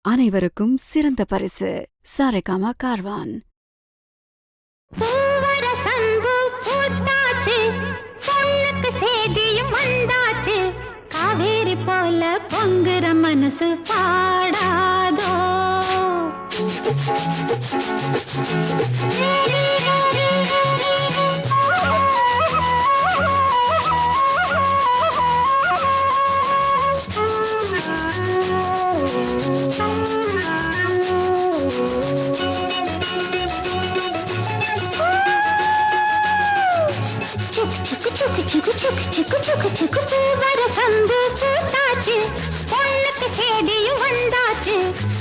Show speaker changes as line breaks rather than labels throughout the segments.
அனைவருக்கும் சிறந்த பரிசு சாரேகாமா கார்வான்.
காவேரி போல பொங்குற மனசு பாடாதோ. சந்து பூத்தாச்சு, பொண்ணுக்கு சேதியும் வந்தாச்சு.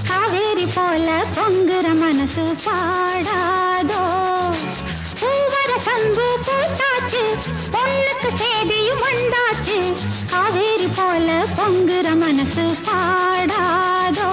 காவேரி போல பொங்குற மனசு பாடாதோ. பூவர சந்து பூத்தாச்சு, பொண்ணுக்கு சேதியும் வந்தாச்சு. காவேரி போல பொங்குற மனசு பாடாதோ.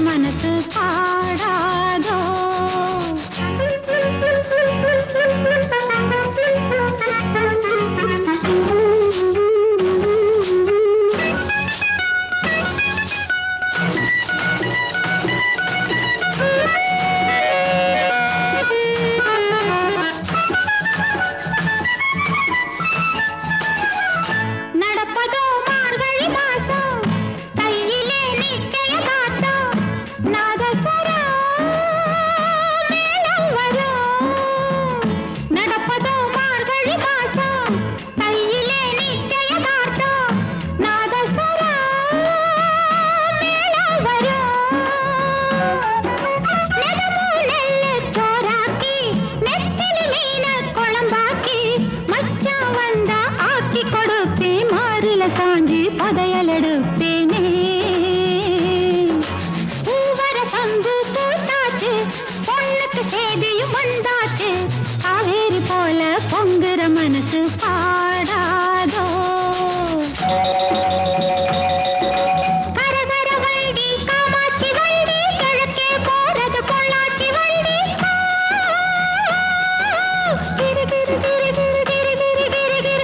மனசு பாடாதோ. சாஞ்சி பதையல் எடுப்பேனே. பூவர சந்து பூத்தாச்சு, பொண்ணுக்கு சேதியும் வந்தாச்சு. காவேரி போல பொங்குற மனசு பாடாதோ. கரகர வண்டி காமாட்சி வண்டி, கிழக்கே போறது பொள்ளாச்சி வண்டி. கிரி கிரி கிரி கிரி கிரி கிரி கிரி கிரி.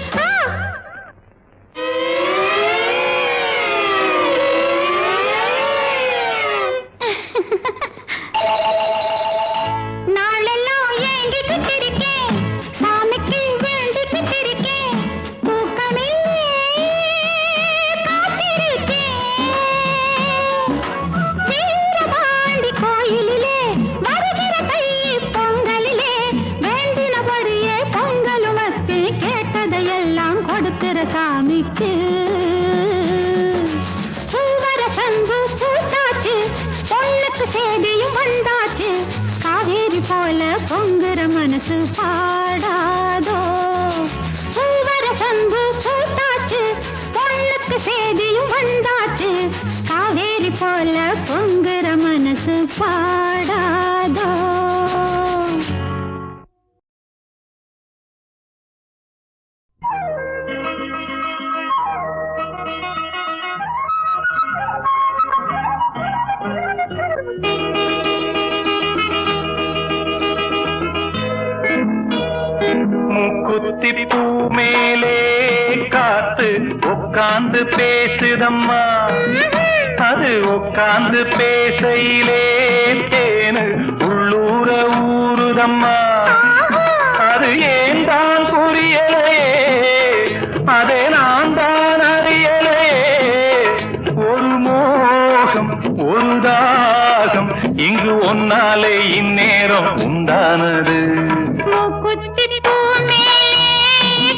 சாமிக்கு பூவர சந்து பூத்தாச்சு, பொண்ணுக்கு சேதியும் வந்தாச்சு. காவேரி போல பொங்குற மனசு பாடாதோ. பூவர சந்து பூத்தாச்சு, பொண்ணுக்கு சேதியும் வந்தாச்சு. காவேரி போல பொங்குற மனசு பாடாதோ.
மூக்குத்தி பூ மேலே காத்து உட்கார்ந்து பேசுதம்மா. அது உட்கார்ந்து பேசையிலே தேனு உள்ளூர ஊறுதம்மா. அது ஏன் தான் புரியலையே, அதை நான் தான் அறியலையே. ஒரு மோகம் ஒரு தாகம் இங்கு ஒன்னாலே இந்நேரம் உண்டானது.
மூக்குத்தி பூ மேலே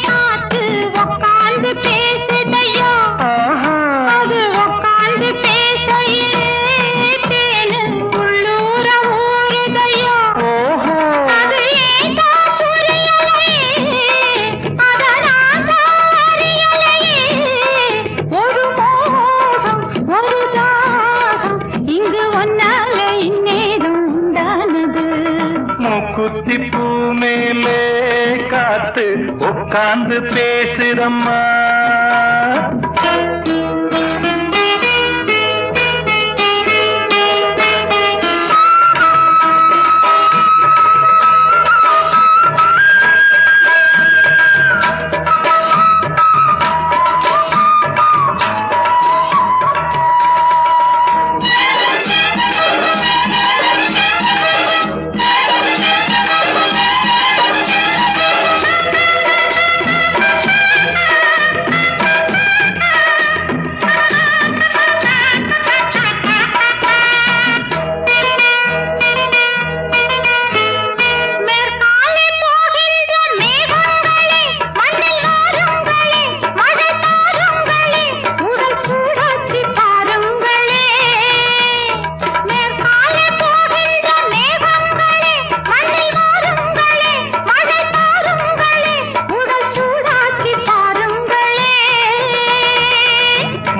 காத்து உட்கார்ந்து பேசுதையோ, அது உட்கார்ந்து பேசையிலே தேனு உள்ளூர ஊறுதையோ. அது ஏன் தான் புரியலையே, அதை நான் தான் அறியலையே. ஒரு மோகம் ஒரு தாகம் இங்கு ஒன்னால இந்நேரம் உண்டானது.
மூக்குத்தி பூ மேலே காத்து உட்கார்ந்து பேசுதம்மா.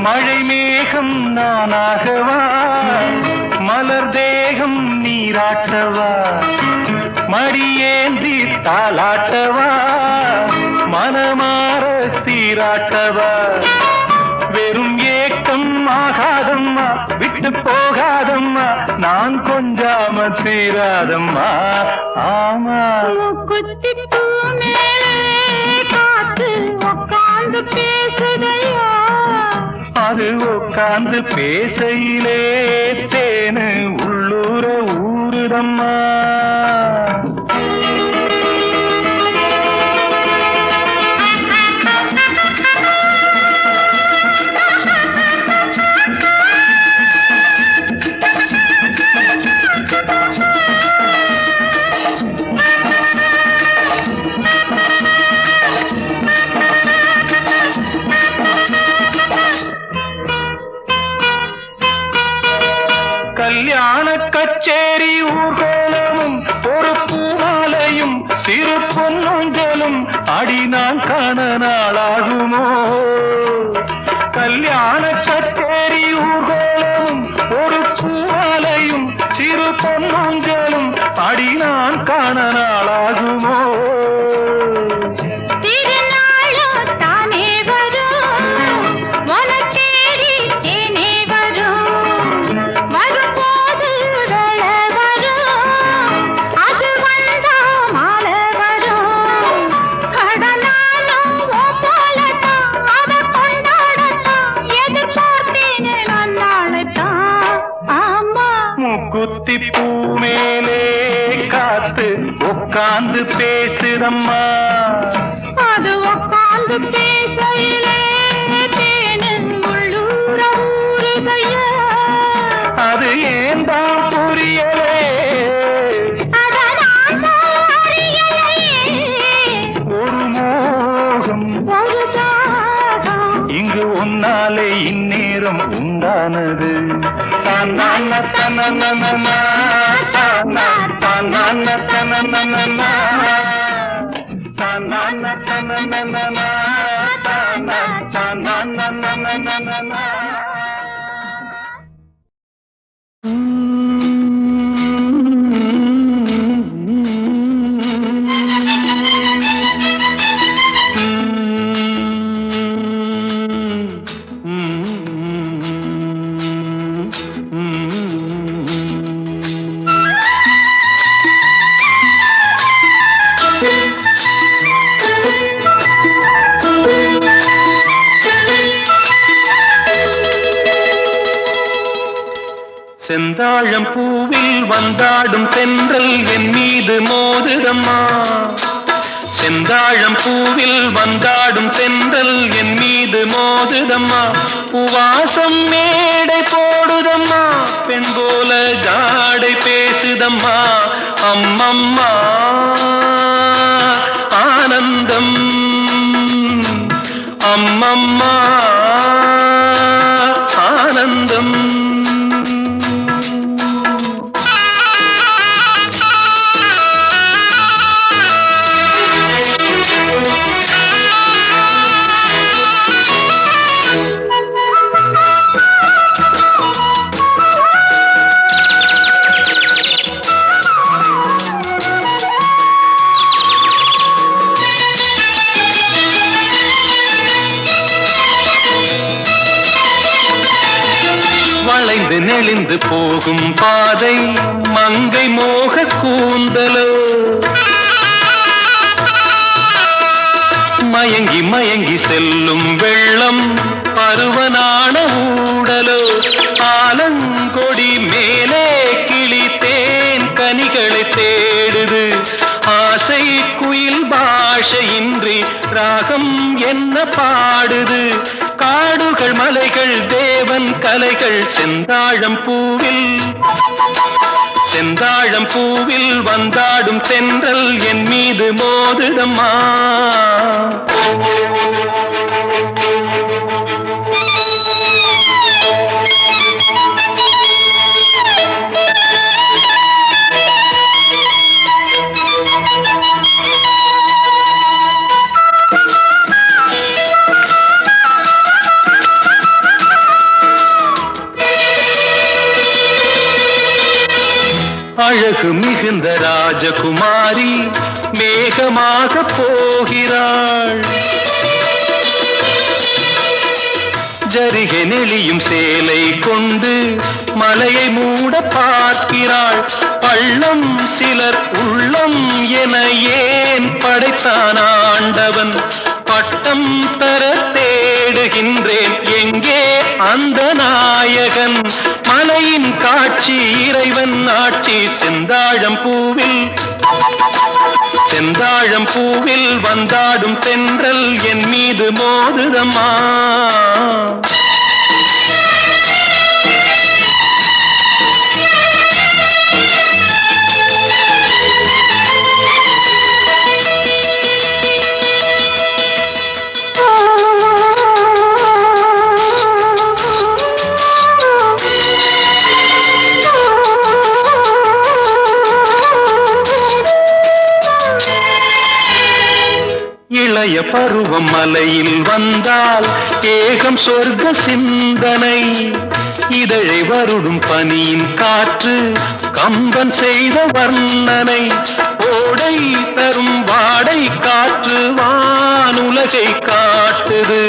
மழை மேகம் நானாகவா, மலர் தேகம் நீராட்டவா, மடியேந்தி தாலாட்டவா, மனமாற சீராட்டவா. வெறும் ஏக்கம் ஆகாதம்மா, விட்டு போகாதம்மா, நான் கொஞ்சாம தீராதம்மா. ஆமா
மூக்குத்தி பூ மேலே காத்து உட்கார்ந்து பேசுதையோ,
அது உட்கார்ந்து பேசையிலே தேனு உள்ளூர ஊறுதம்மா. கல்யாண கச்சேரி ஊர்கோலமும் ஒரு பூமாலையும் சிறு பொன்னொஞ்சலும் அடி நான் காண நாளாகுமோ. கல்யாண கச்சேரி ஊர்கோலமும் ஒரு பூமாலையும் சிறு பொன்னொஞ்சலும் அடி நான் காண நாளாகுமோ. மூக்குத்தி பூ மேலே காத்து உட்கார்ந்து பேசுதம்மா,
அது உட்கார்ந்து பேசையிலே தேனு உள்ளூர ஊறுதையோ.
அது ஏன் தான் புரியலே,
அதை நான் தான் அறியலையே. ஒரு
மோகம்
ஒரு தாகம்
இங்கு ஒன்னாலே இந்நேரம் உண்டானது. தன்னான தனனனனா, தன்னான தனனனனா, தன்னான தனனனனா, தன்னான செந்தாழம் பூவில் வந்தாடும் தென்றல் என் மீது மோதுதம்மா செந்தாழம் பூவில் வந்தாடும் தென்றல் என் மீது மோதுதம்மா பூவாசம் மேடை போடுதம்மா பெண் போல ஜாடை பேசுதம்மா அம்மம்மா ஆனந்தம் அம்மம்மா ஆனந்தம் வளைந்து நெளிந்து போகும் பாதை மங்கை மோக கூந்தலோ மயங்கி மயங்கி செல்லும் வெள்ளம் பருவனான ஊடலோ ஆலங்கொடி மேலே கிளி தேன் கனிகளை தேடுது ஆசை குயில் பாஷையின்றி ராகம் என்ன பாடுது காடுகள் மலைகள் தேவன் கலைகள் செந்தாழம் பூவில் வந்தாடும் தென்றல் என் மீது மோதுதம்மா அழகு மிகுந்த ராஜகுமாரி மேகமாக போகிறாள் ஜரிகை நெளியும் சேலை கொண்டு மலையை மூட பார்க்கிறாள் பள்ளம் சிலர் உள்ளம் என ஏன் படைத்தான் ஆண்டவன் பட்டம் தர தேடுகின்றேன் எங்கே அந்த நாயகன் மலையின் காட்சி இறைவன் ஆட்சி செந்தாழம் பூவில் வந்தாடும் தென்றல் என் மீது மோதுதம்மா இளைய பருவம் மலையில் வந்தால் ஏகம் சொர்க்க சிந்தனை இதழை வருடும் பனியின் காற்று கம்பன் செய்த வர்ணனை ஓடை தரும் வாடை காற்று வானுலகை காட்டுது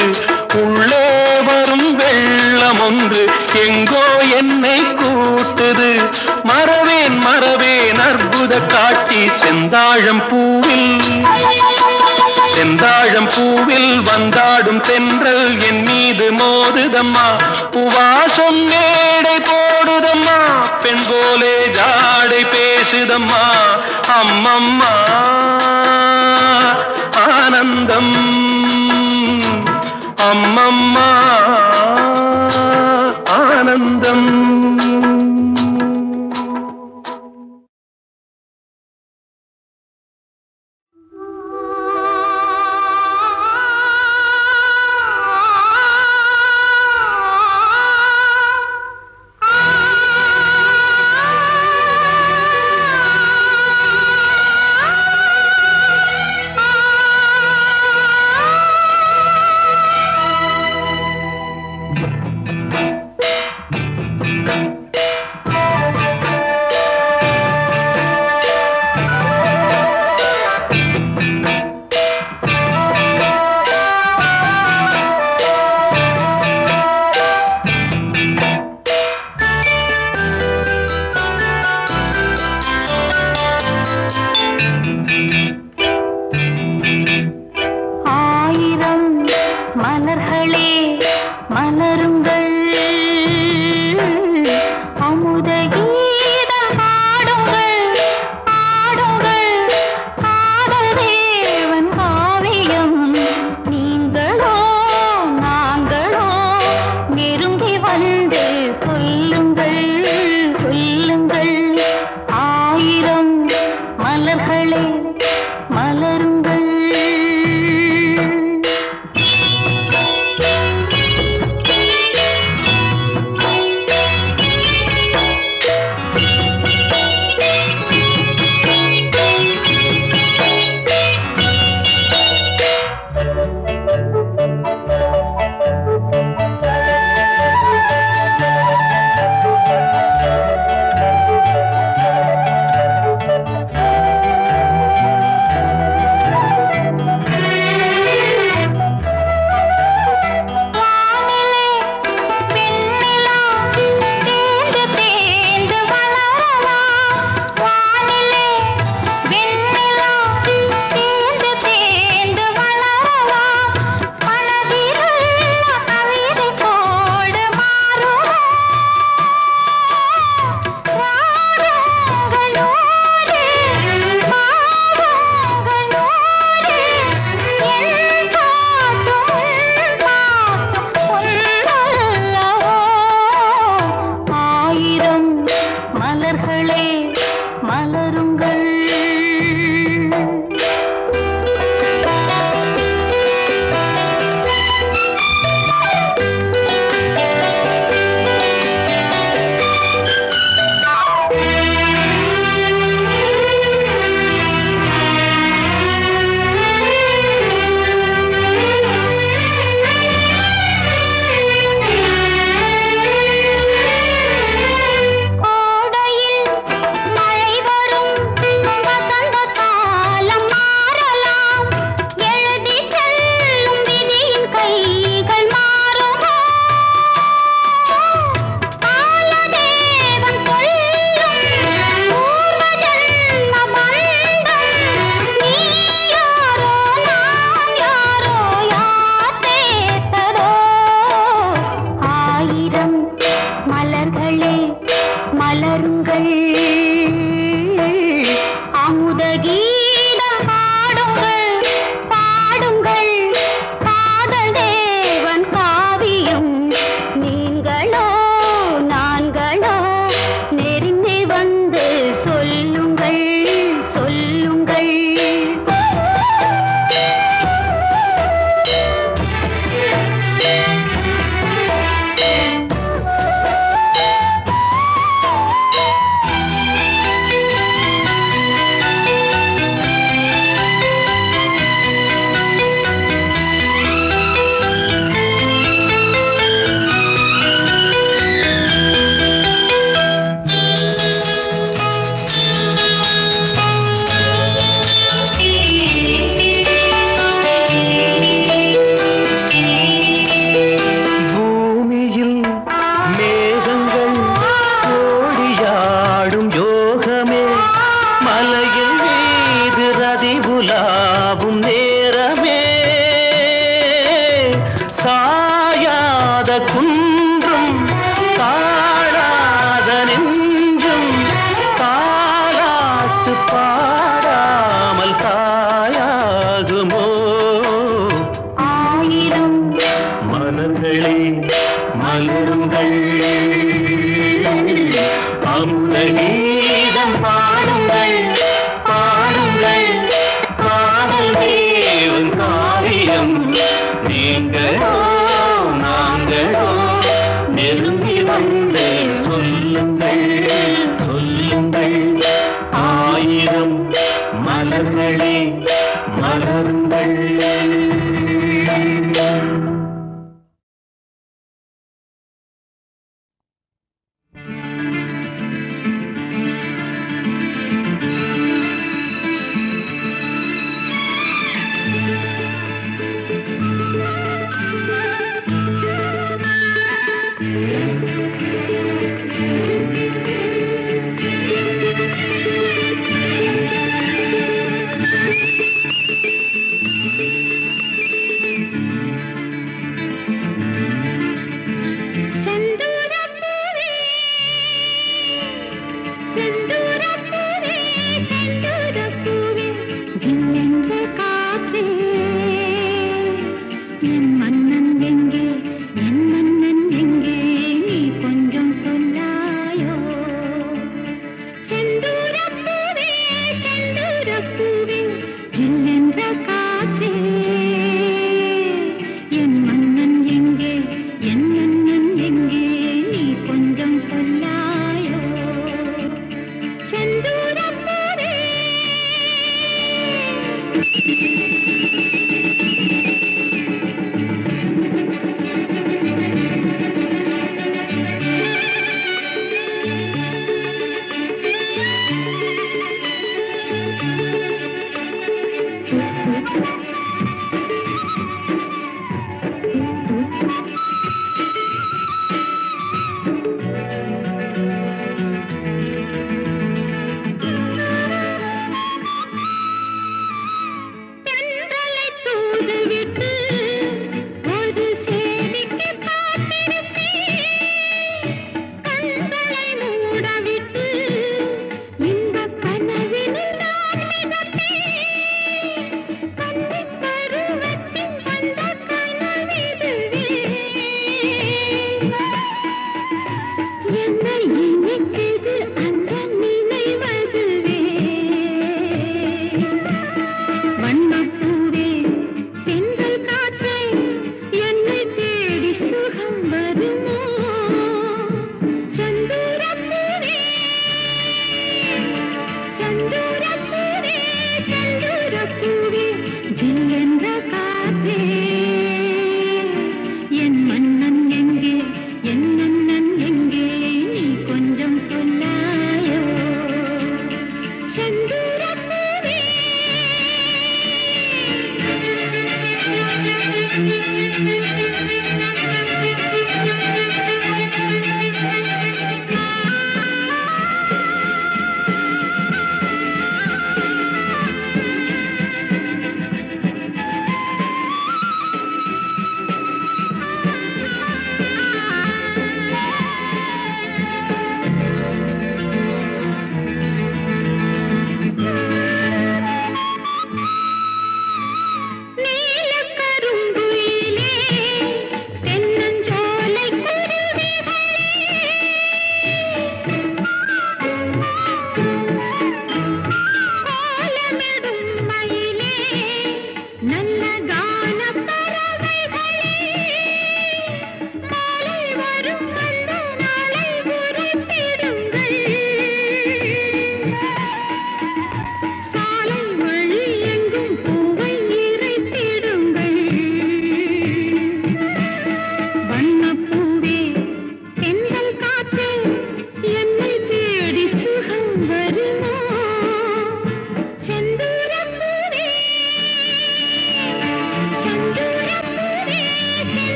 உள்ளே வரும் வெள்ளம் ஒன்று எங்கோ என்னை கூட்டுது மறவேன் அற்புத காட்சி செந்தாழம் பூவில் வந்தாடும் தென்றல் என் மீது மோதுதம்மா பூவாசம் மேடை போடுதம்மா பெண் போலே ஜாடை பேசுதம்மா அம்மம்மா ஆனந்தம் அம்மம்மா ஆனந்தம்
மலருங்கள்.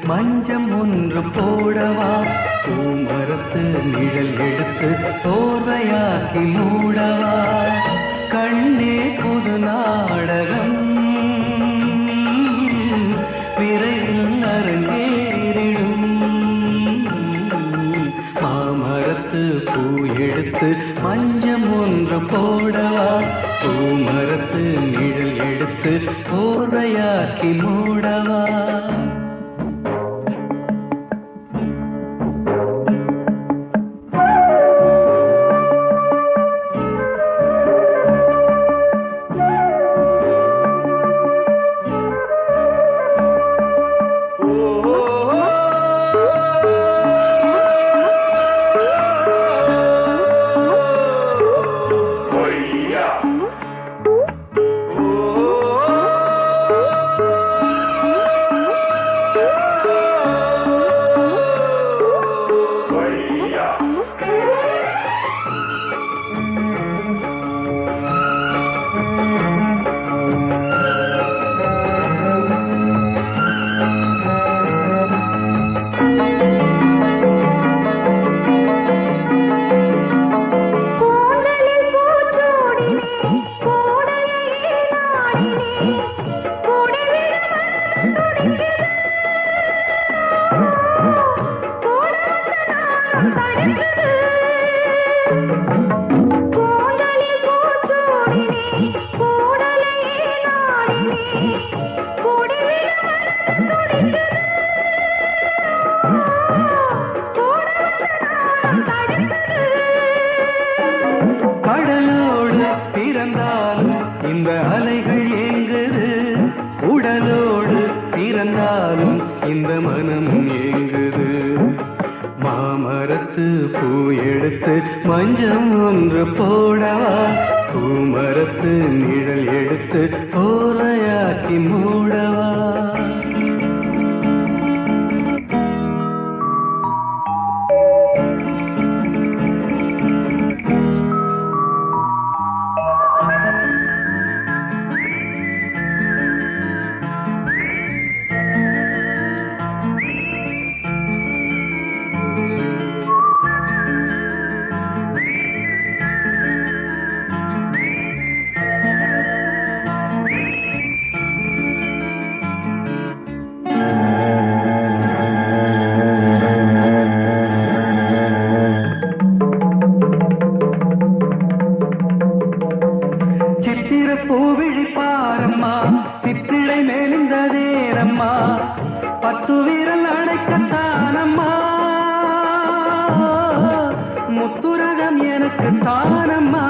மஞ்சம் ஒன்று போடவா, பூமரத்து நிழல் எடுத்து தோர்வையாக்கி மூடவா, கண்ணே புது நாடகம் விரைவில் அரங்கேறிடும். மாமரத்து பூ எடுத்து மஞ்சம் ஒன்று போடவா, பூமரத்து நிழல் எடுத்து தோர்வையாக்கி மூடவா. கடலோடு பிறந்தாலும் இந்த அலைகள் ஏங்குது, உடலோடு பிறந்தாலும் இந்த மனம் ஏங்குது. மாமரத்து பூ எடுத்து மஞ்சம் ஒன்று போடவா, பூமரத்து நிழல் எடுத்து ஓரையாக்கி மூடவா. முத்துரகம் எனக்கு தானம்மா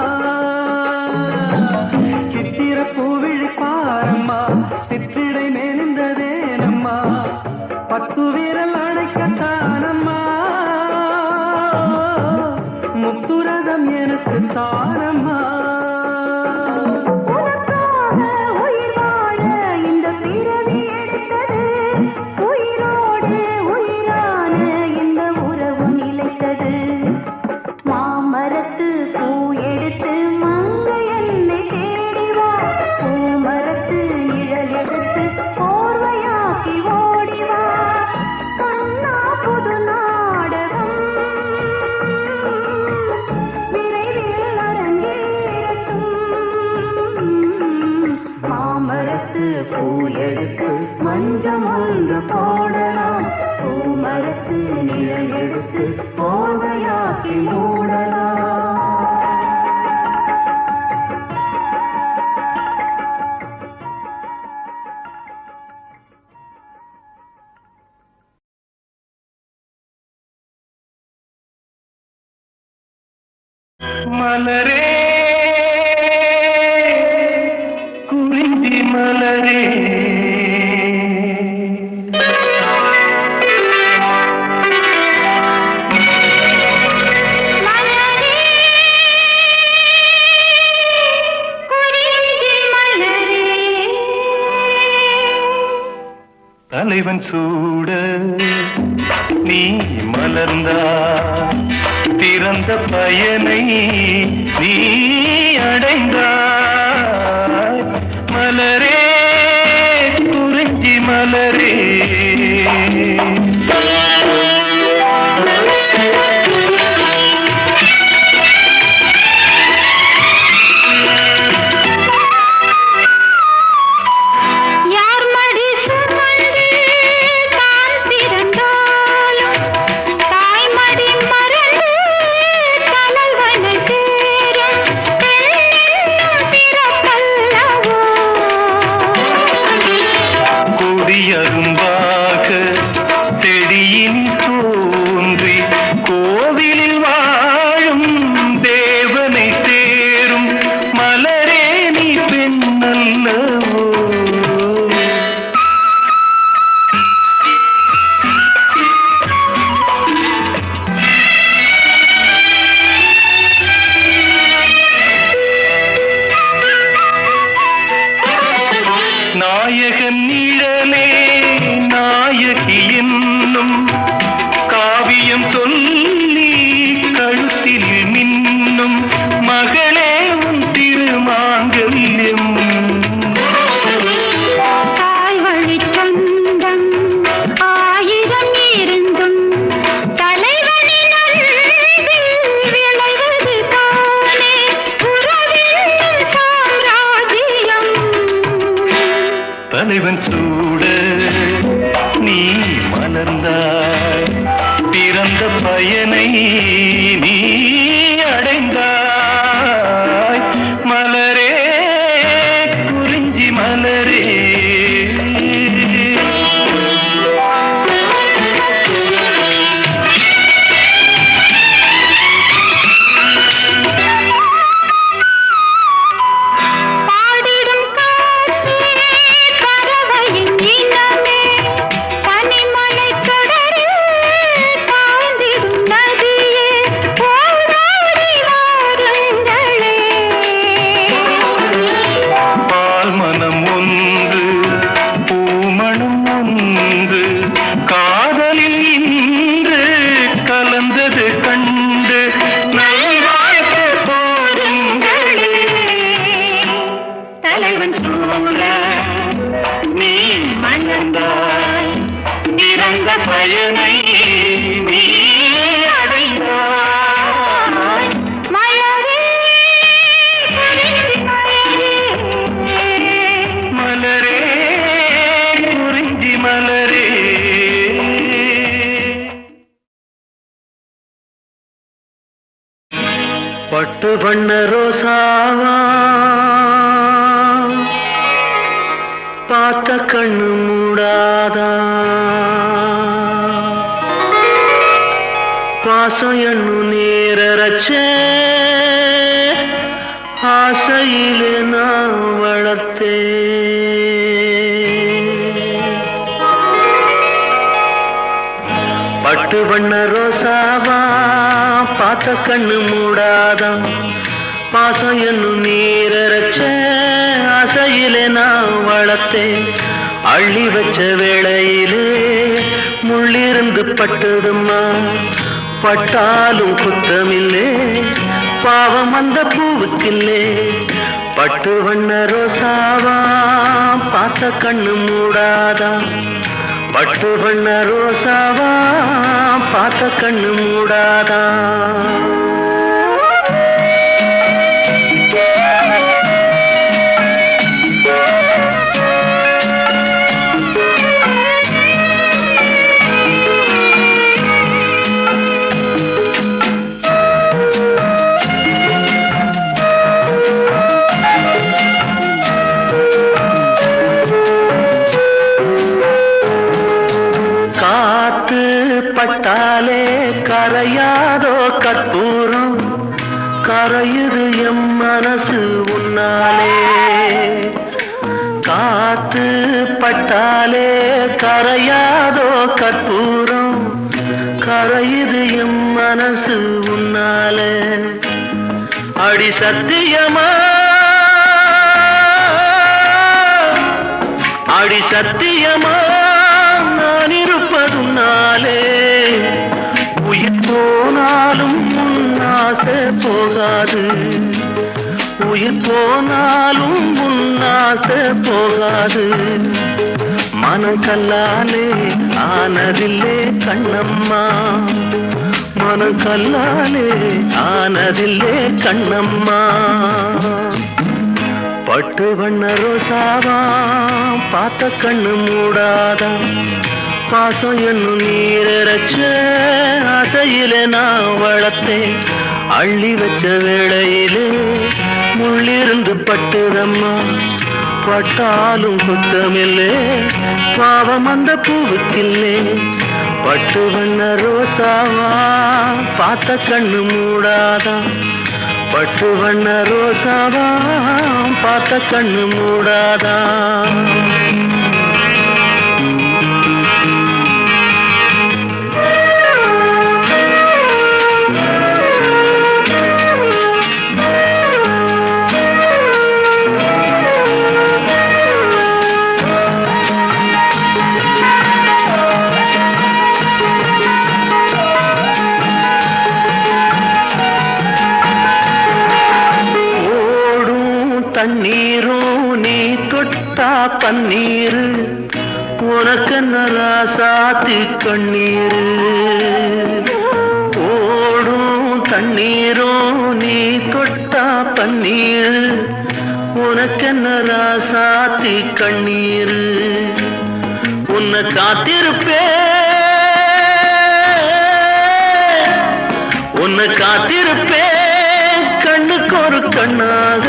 சித்திர பூவிழி பாரம்மா சிற்றிடை மேலிந்ததேனம்மா பத்து வீரல் அணைக்கத்தானம்மா முத்துரகம் எனக்கு தானம்மா
பூயெடுத்து மஞ்சம் ஒன்று போடலாம் பூமரத்து நிழல் எடுத்து போதையாக்கி மூடலாம்
மலரே குறிஞ்சி மலரே தலைவன் சூட நீ மலர்ந்தா திறந்த பயனை நீ அடைந்தாய் மலரே குறிஞ்சி மலரே நாயகன் நிழலே நாயகி என்னும் காவியம் சொல்லி கழுத்தில் மின்னும் மகளே உன் திருமாங்கல்யம்
தாய்வழி சொந்தம் ஆயிரம் இருந்தும் தலைவனின் விளைவது தானே உறவின் சாம்ராஜ்யம்
தலைவன் சூட நீ மலர்ந்தாய் பிறந்த பயனை நீ அடைந்தாய் மலரே குறிஞ்சி மலரே பயனை நீ அடைந்தாய் மலரே மலரே குறிஞ்சி மலரே பட்டு வண்ண ரோசாவா பார்த்த கண்ணு மூடாதா பாசம் என்னும் நேர அரைச்சே ஆசையிலே நான் வளர்த்தே பட்டு வண்ண ரோசாவா பார்த்த கண்ணு மூடாதான் பாசம் என்னும் நீரச்ச ஆசையிலே நான் வளர்த்தேன் அள்ளி வச்ச வேளையிலே முள்ளிருந்து பட்டதும்மா பட்டாலும் குத்தமில்லே பாவம் அந்த பூவுக்கில்லே பட்டு வண்ண ரோசாவா பார்த்த கண்ணு மூடாதான் பட்டு வண்ண ரோசாவா பார்த்த கண்ணு மூடாதான் பட்டாலே கரையாதோ கற்பூரம் கரையுது எம் மனசு உன்னாலே காத்து பட்டாலே கரையாதோ கற்பூரம் கரையுது எம் மனசு உன்னாலே அடி சத்தியமா அடி சத்தியமா நான் இருப்பதுனாலே உயிர் போனாலும் முன்னாசை போகாது உயிர் போனாலும் முன்னாசை போகாது மனம் கல்லாலே ஆனதில்லே கண்ணம்மா மனம் கல்லாலே ஆனதில்லே கண்ணம்மா பட்டு வண்ண ரோசாவா பார்த்த கண்ணு மூடாதான் பாசம் என்னும் நீரச்ச ஆசையிலே நான் வளர்த்தேன் அள்ளி வச்ச வேளையிலே முள்ளிருந்து பட்டுதம்மா பட்டாலும் குத்தமில்லே பாவம் அந்த பூவுக்கில்லே பட்டு வண்ண ரோசாவா பார்த்த கண்ணு மூடாதான் பட்டு வண்ண ரோசாவா பார்த்த கண்ணு மூடாதான் தண்ணீரும் நீ தொட்டா பன்னீர் உனக்கு நராசாத்தி கண்ணீர் ஓடும் தண்ணீரும் நீ தொட்டா பன்னீர் உனக்கு நராசாத்தி கண்ணீர் உன்னை காத்திருப்பே உன்னை காத்திருப்பே கண்ணுக்கு ஒரு கண்ணாக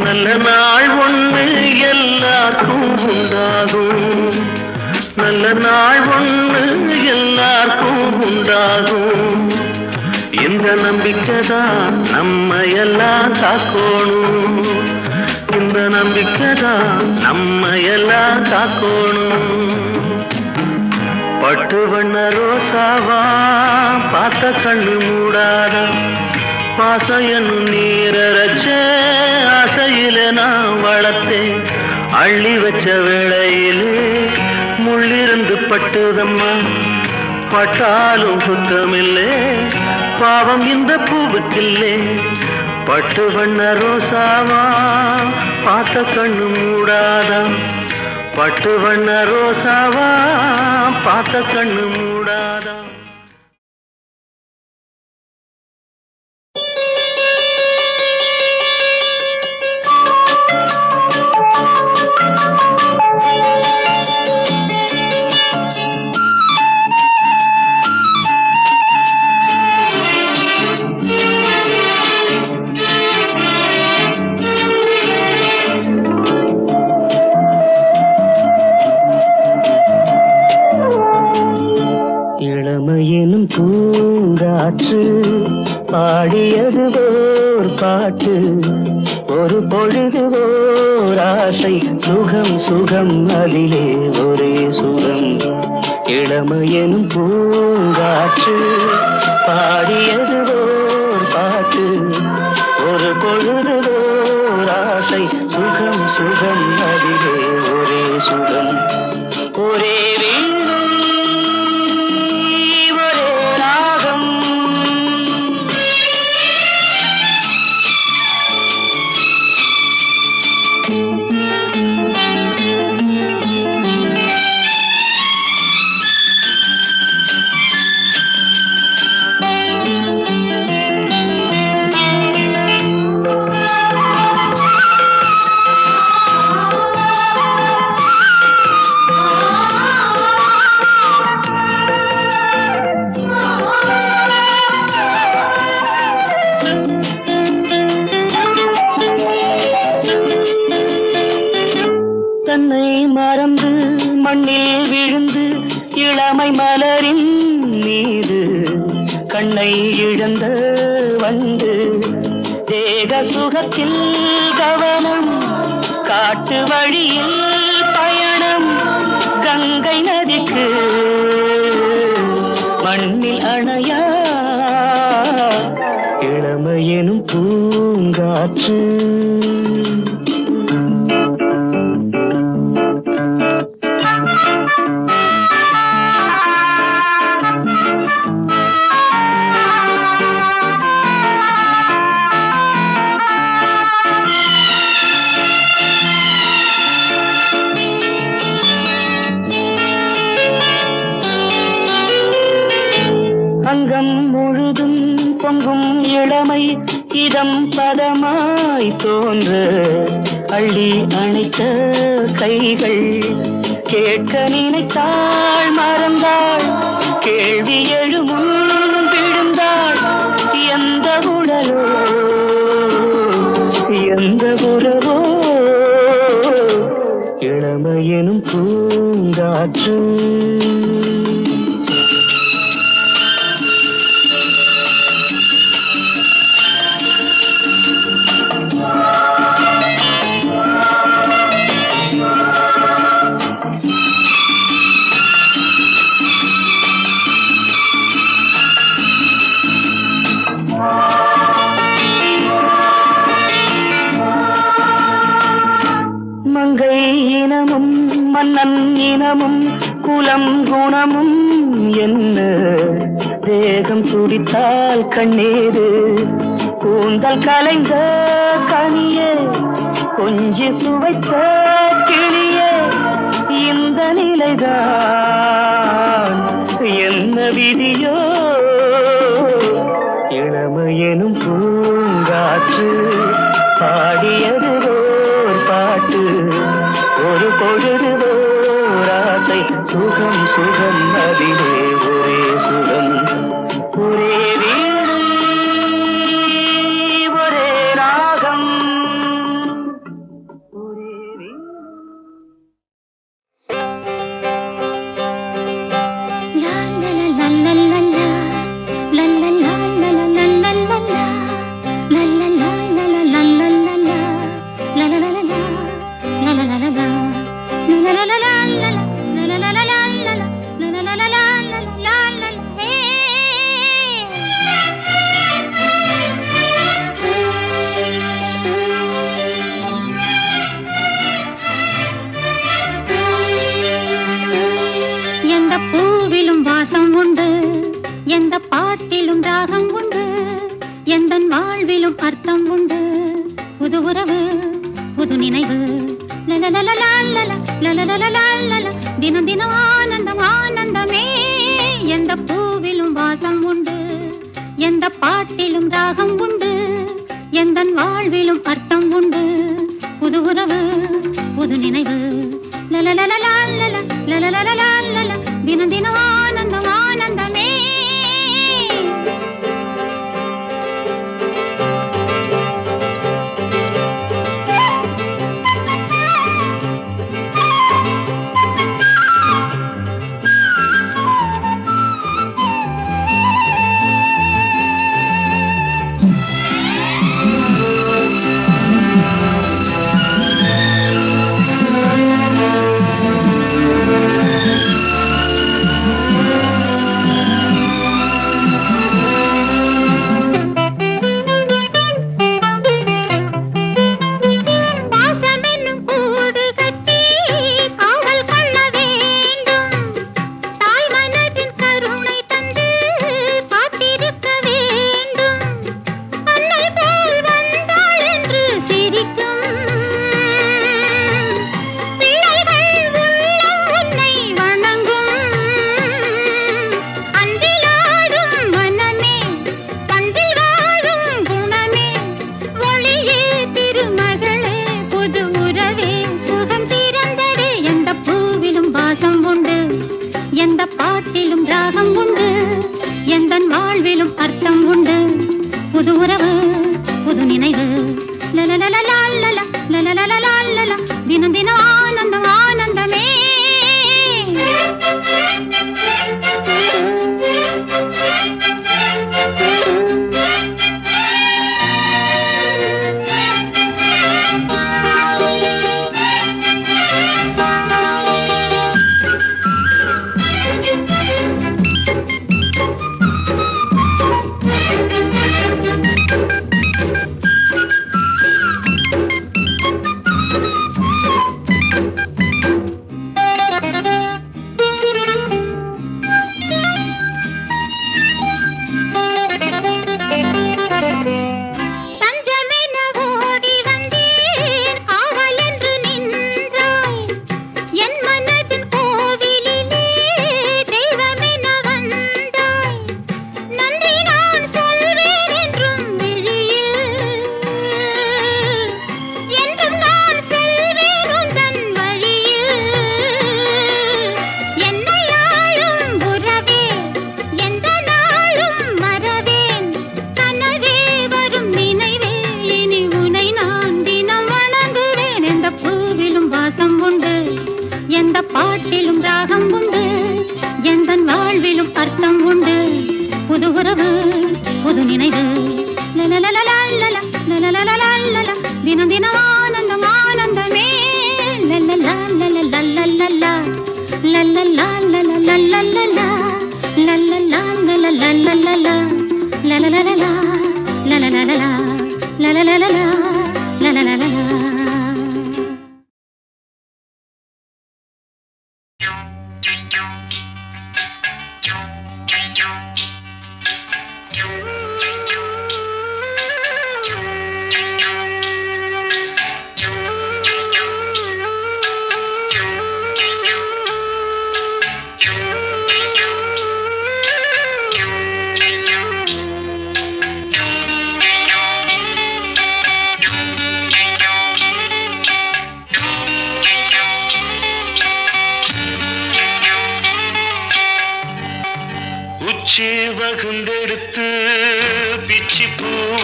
நல்ல நாள் ஒன்று எல்லாருக்கும் உண்டாகும் நல்ல நாள் ஒன்று எல்லாருக்கும் உண்டாகும் இந்த நம்பிக்கைதான் நம்ம எல்லாம் காக்கணும் இந்த நம்பிக்கைதான் நம்ம எல்லாம் காக்கணும் பட்டு வண்ண ரோசாவா பார்த்த கண்ணு மூடாதான் பாசம் என்னும் நீரச்ச ஆசையிலே நான் வளர்த்தேன் அள்ளி வச்ச வேளையிலே முள்ளிருந்து பட்டுதம்மா பட்டாலும் குத்தமில்லே பாவம் இந்த பூவுக்கில்லே பட்டு வண்ண ரோசாவா பார்த்த கண்ணு மூடாதான் பட்டு வண்ண ரோசாவா பார்த்த கண்ணு மூடாதான் பாடியது ஓர் பாட்டு ஒரு பொழுது ஓர் ஆசை சுகம் சுகம் அதிலே ஒரே சுகம் இளமையெனும் பூங்காற்று பாடியது ஓர் பாட்டு ஒரு பொழுது ஓர் ஆசை சுகம் சுகம் அதிலே ஒரே சுகம் ஒரே தன்னை மறந்து மண்ணில் விழுந்து இளமை மலரின் மீது கண்ணை இழந்த வந்து தேக சுகத்தில் கவனம் காட்டு வழியில் பயணம் கங்கை நதிக்கு மண்ணில் அணையா இளமையெனும் பூங்காற்று அங்கம் முழுதும் பொங்கும் இளமை இதம் பதமாய் தோன்ற அள்ளி அணைத்த கைகள் கேட்க நினைத்தாள் மறந்தாள் கேள்வி எழுமுன் விழுந்தாள் எந்த உடலோ எந்த உறவோ இளமையெனும் பூங்காற்று மங்கை இனமும் மன்னன் இனமும் குலம் குணமும் என்ன தேகம் துடித்தால் கண்ணீரு கூந்தல் கலைந்த கனியே கொஞ்சி சுவைத்த கிளியே இந்த நிலைதான் என்ன விதியோ இளமையெனும் பூங்காற்று பாடியது ஓர் பாட்டு ஒரு பொழுது ஓர் ஆசை சுகம் சுகம் அதிலே ஒரே சுகம் ஒரே வீடு ஒரே ராகம் ஒரே வீடு
எந்த பூவிலும் வாசம் உண்டு எந்த பாட்டிலும் ராகம் உண்டு எந்தன் வாழ்விலும் அர்த்தம் உண்டு புது உறவு புது நினைவு தினம் தினம் ஆனந்தம் ஆனந்தமே எந்த பூவிலும் வாசம் உண்டு எந்த பாட்டிலும் ராகம் உண்டு எந்தன் வாழ்விலும் அர்த்தம் உண்டு புது உறவு புது நினைவு தினம் தினம் ஆனந்தம் ஆனந்தமே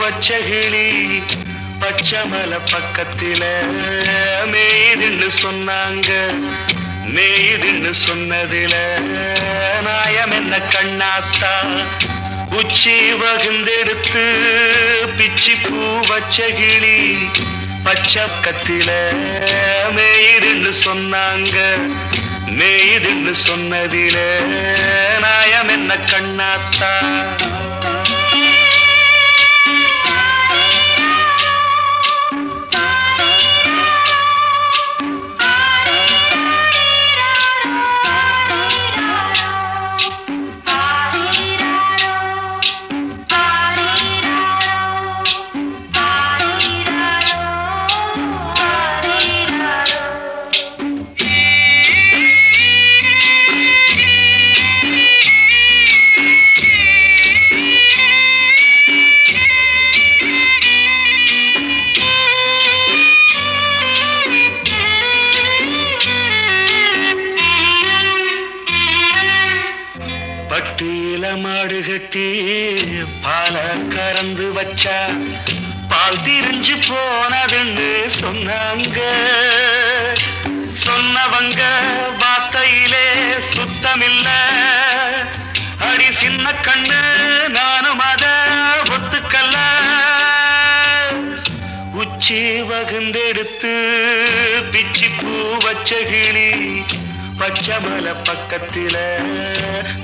வச்ச கிளி பச்சமலை பக்கத்தில மேயுதுன்னு சொன்னாங்க. மேயுதுன்னு சொன்னதில நாயம் என்ன கண்ணாத்தா, உச்சி வகுந்தெடுத்து பிச்சி பூ வச்ச கிளி பச்சக்கத்தில மேயுதுன்னு சொன்னாங்க. மேயுதுன்னு சொன்னதில நாயம் என்ன கண்ணாத்தா. பட்டியில மாடு கட்டி பால கறந்து வச்சா பால் திரிஞ்சு போனதுன்னு சொன்னாங்க. சொன்னவங்க வார்த்தையிலே சுத்தமில்ல. அடி சின்ன கண்ணு நானும் அத ஒத்துக்கல்ல. உச்சி வகுந்தெடுத்து பிச்சி பூ வச்ச கிளி பச்சமலை பக்கத்தில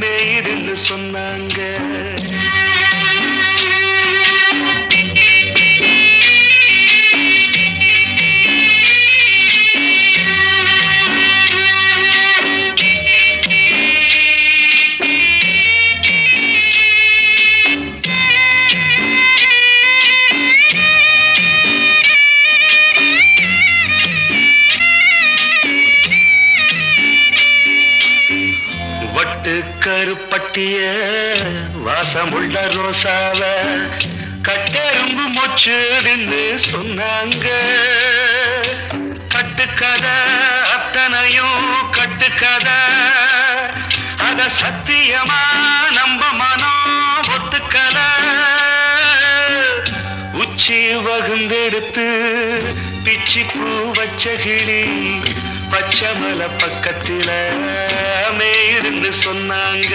மேயுதுன்னு சொன்னாங்க. கருப்பட்டிய வாசமுள்ள ரோசாவ கட்டெரும்பு மொச்சுதுன்னு சொன்னாங்க. கட்டுக்கதை அத்தனையும் கட்டுக்கதை, அத சத்தியமா நம்ப மனம் ஒத்துக்கல. உச்சி வகுந்தெடுத்து பிச்சி பூ வச்ச கிளி பச்சமலை பக்கத்தில மேயுதுன்னு சொன்னாங்க.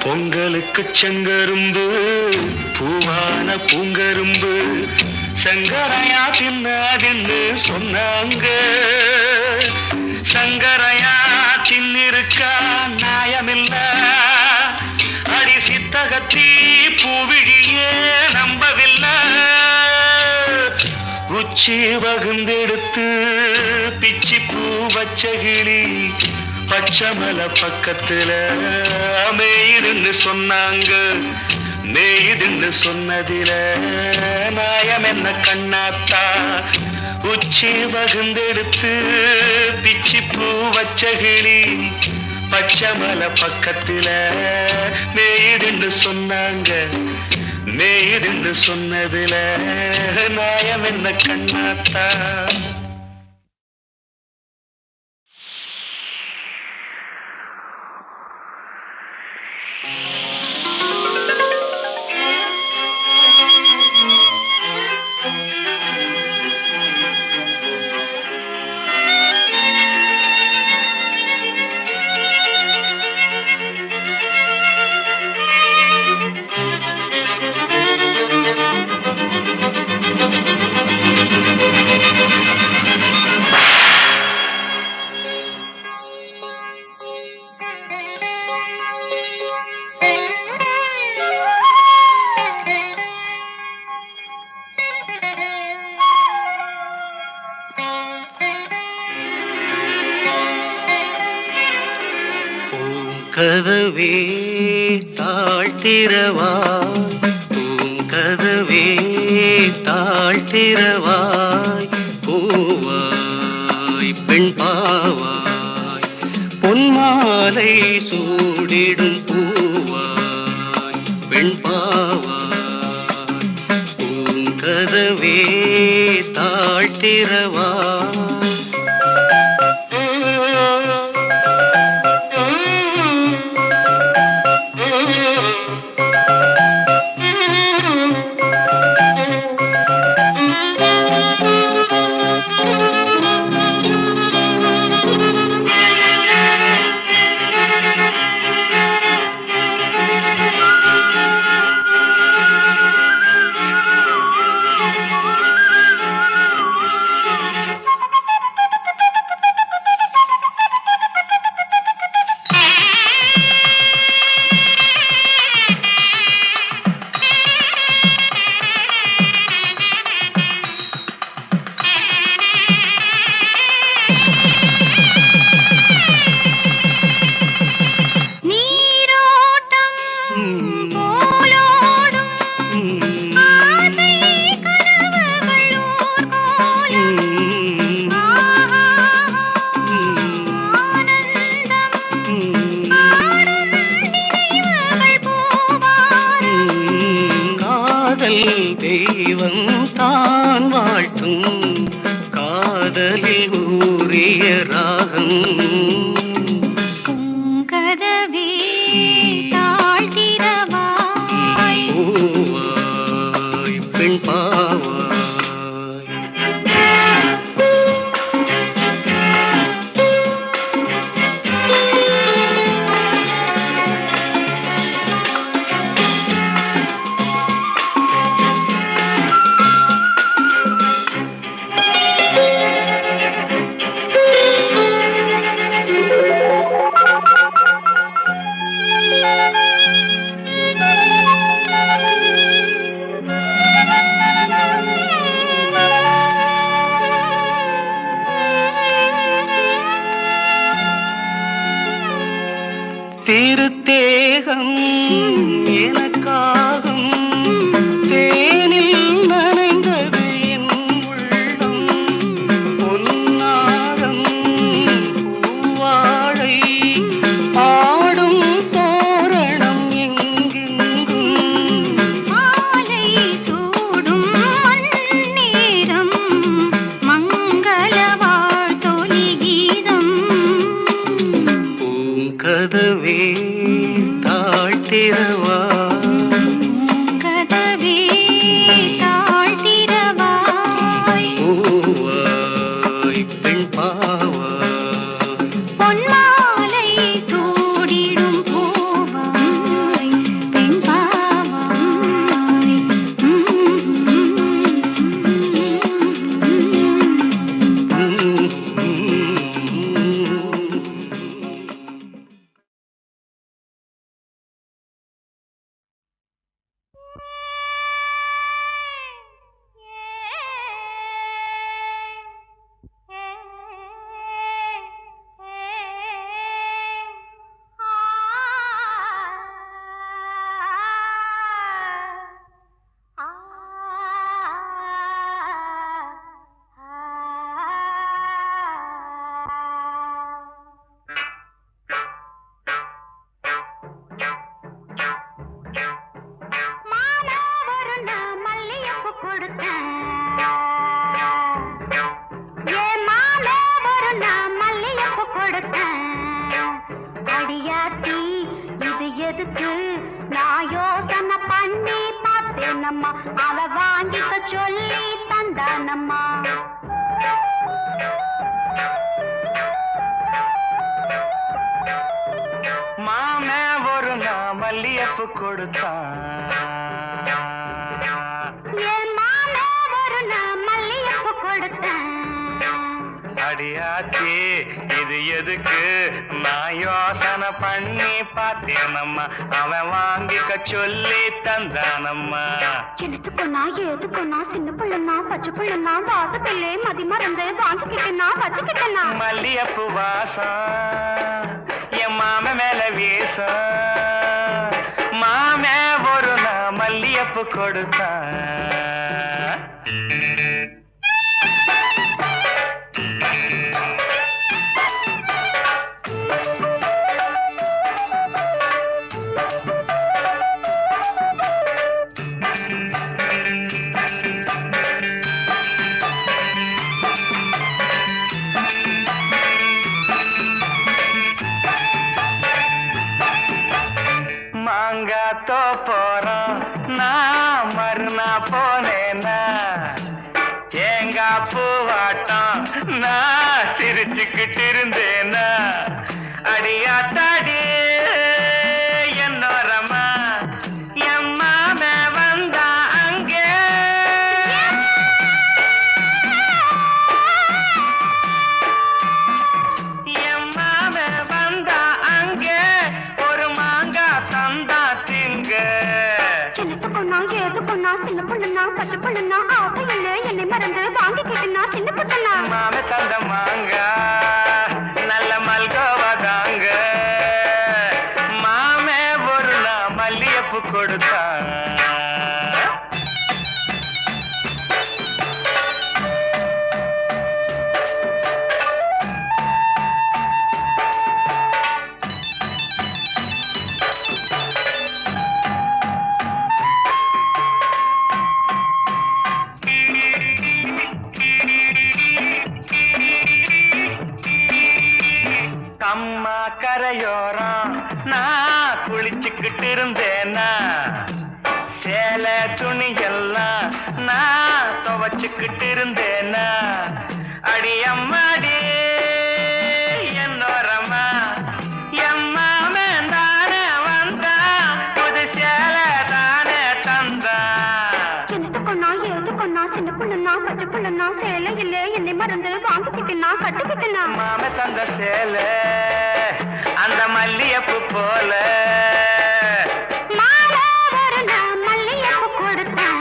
பொங்கலுக்கு செங்கரும்பு பூவான பூங்கரும்பு சங்கரையா தின்னாதுன்னு சொன்னாங்க. சங்கரையா தின்னிருக்கா நியாயமில்ல. அடி சித்தகத்தி பூவிழியே நம்பவில்லை. உச்சி வகுந்தெடுத்து பிச்சி பூ வச்ச கிளி பச்சமலை பக்கத்தில மேயுதுன்னு சொன்னாங்க. மேயுதுன்னு சொன்னதில நாயம் என்ன கண்ணாத்தா, உச்சி வகுந்தெடுத்து பிச்சி பூ வச்ச கிளி பச்சமலை பக்கத்தில மேயுதுன்னு சொன்னாங்க. மேயுதுன்னு சொன்னதில நாயம் என்ன கண்ணாத்தா.
கதவே தாழ்த்திரவாய் பூங்கதவே தாழ்த்திரவாய் பூவாய் பெண் பாவாய் பொன்மாலை சூடிடும் பூவாய் பெண் பாவாய் பூங்கதவே தாழ்த்திரவாய் தெய்வம் தான் வாழ்த்தும் காதலில் ஊறிய ராகம்
கதவே தாழ்த்திரவாய்
பூவாய் பெண் பாவாய் திருத்தேகம் எனக்காகும் தேனில் நனைந்தது என் உள்ளம் பொன்னாரம் பூவாழை ஆடும் தோரணம் எங்கெங்கும்
மாலை சூடும் நேரம் மங்கள வாழ்த்தொலி கீதம்
பூங்கதவே தாழ்த்திரவாய்
கதவே தாழ்த்திரவாய்
பூவாய் பெண் பாவாய்
பொன்மாலை சூடிடும் பூவாய் பெண் பாவாய் அவ வாங்கிக்க சொல்லி தந்தானம்மா
மாமே ஒரு நான் மல்லியப்பு கொடுத்தான்
என் மாமே ஒரு நான் மல்லியப்பு கொடுத்தேன்
அடியாச்சி இது எதுக்கு நான் யோசனை பண்ணி பார்த்தேனம்மா அவன் வாங்கிக்க சொல்லி தந்தானம்மா
எனத்துக்குன்னா ஏதுக்குன்னா சின்ன பிள்ளைனா பச்சை பிள்ளைனா வாசப்பிள்ளை மதி மறந்து வாங்கிக்கிட்டேனா வச்சுக்கிட்டேனா
மல்லியப்பு வாசம் என் மாம மேல வீசும் மாமே ஒரு நான் மல்லியப்பு கொடுத்தான் மாங்காத்தோ போறோம் நான் மறுநா போனேன்னா ஏங்கா பூவாட்டம் நான் சிரிச்சுக்கிட்டு இருந்தேன்னா அடியாத்தாடி என்னோரமா எம்மாம வந்தா அங்கே எம்மாம வந்தா அங்கே ஒரு மாங்கா தந்தா திங்க
சின்ன பொண்ணுனா பச்சை பொண்ணுனா ஆசையில்ல என்னை மறந்து வாங்கிக்கிட்டுனா சின்ன பொண்ணுனா
மாம தந்த மாங்கா நல்ல மல்கோவா தாங்க மாமே ஒரு நான் மல்லியப்பு கொடுத்தான் அம்மா கரையோரம் நான் குளிச்சுக்கிட்டு இருந்தேன்னா சேலை துணியெல்லாம் நான் துவச்சுக்கிட்டு இருந்தேன்னா அடி அம்மாடி என்னோரமா எம்மாமே தானே வந்தா புது சேலை தானே தந்தா
சின்ன பொண்ணுனா பச்சை பொண்ணுனா சேலை இல்ல என்னை மறந்து வாங்கிக்கிட்டுனா கட்டுக்கிட்டுனா
மாம தந்த சேலை அந்த மல்லியப்பு போல
மல்லியப்பு கொடுத்தேன்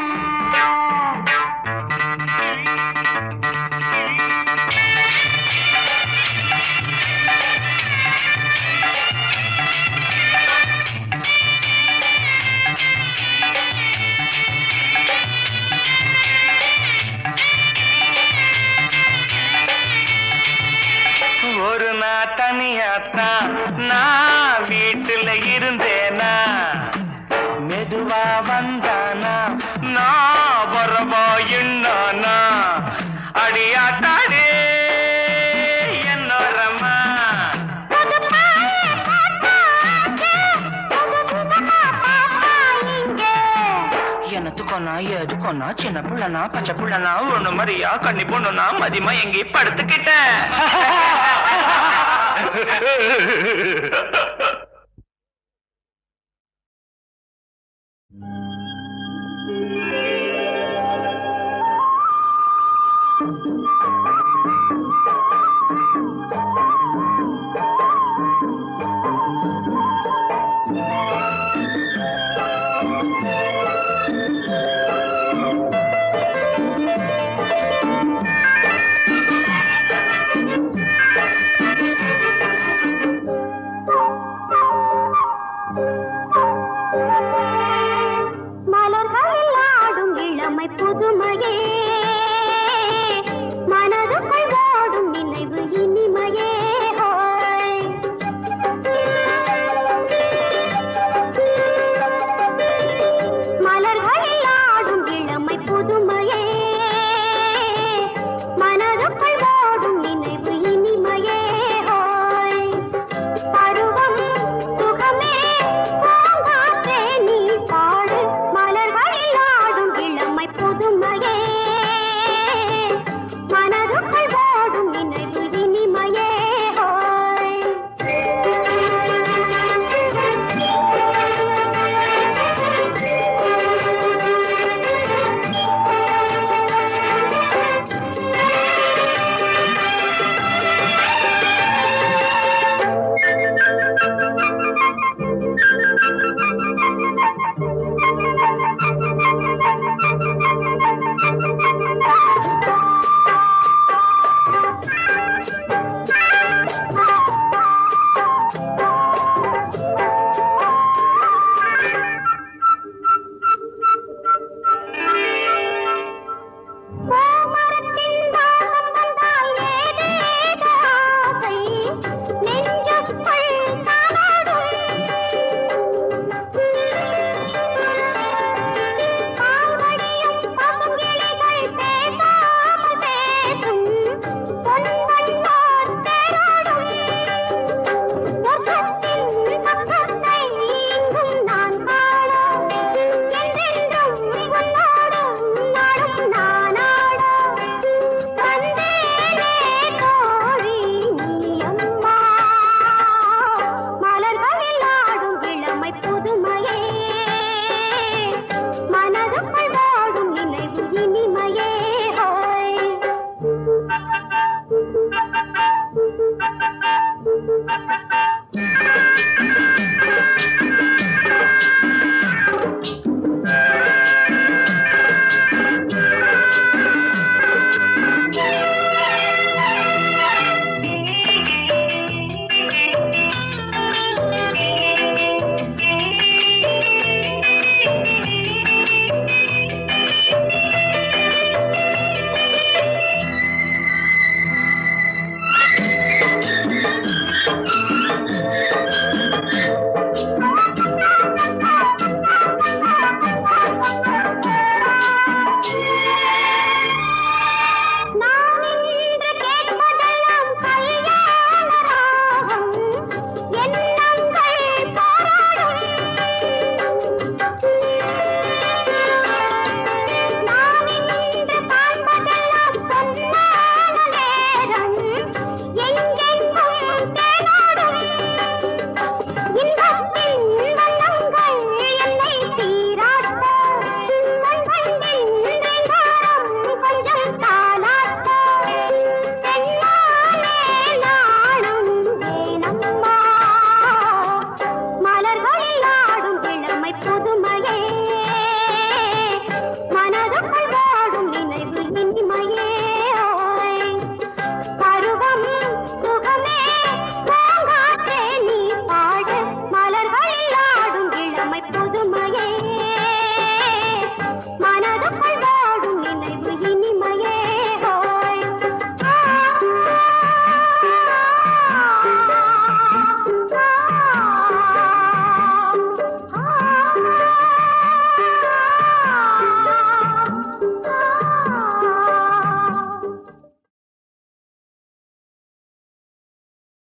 ஒரு நாள் தனியாத்தான் நான் வீட்டுல இருந்தேனா மெதுவா வந்தானா நான் வரவா என்னானா அடியாத்தாடே என்னோரமா எனத்துக்கொன்னா எதுக்கொன்னா சின்ன புள்ளனா பச்சை புள்ளனா ஒண்ணு மாதிரியா கண்ணி பொண்ணுனா மதியமா எங்கே படுத்துக்கிட்டேன்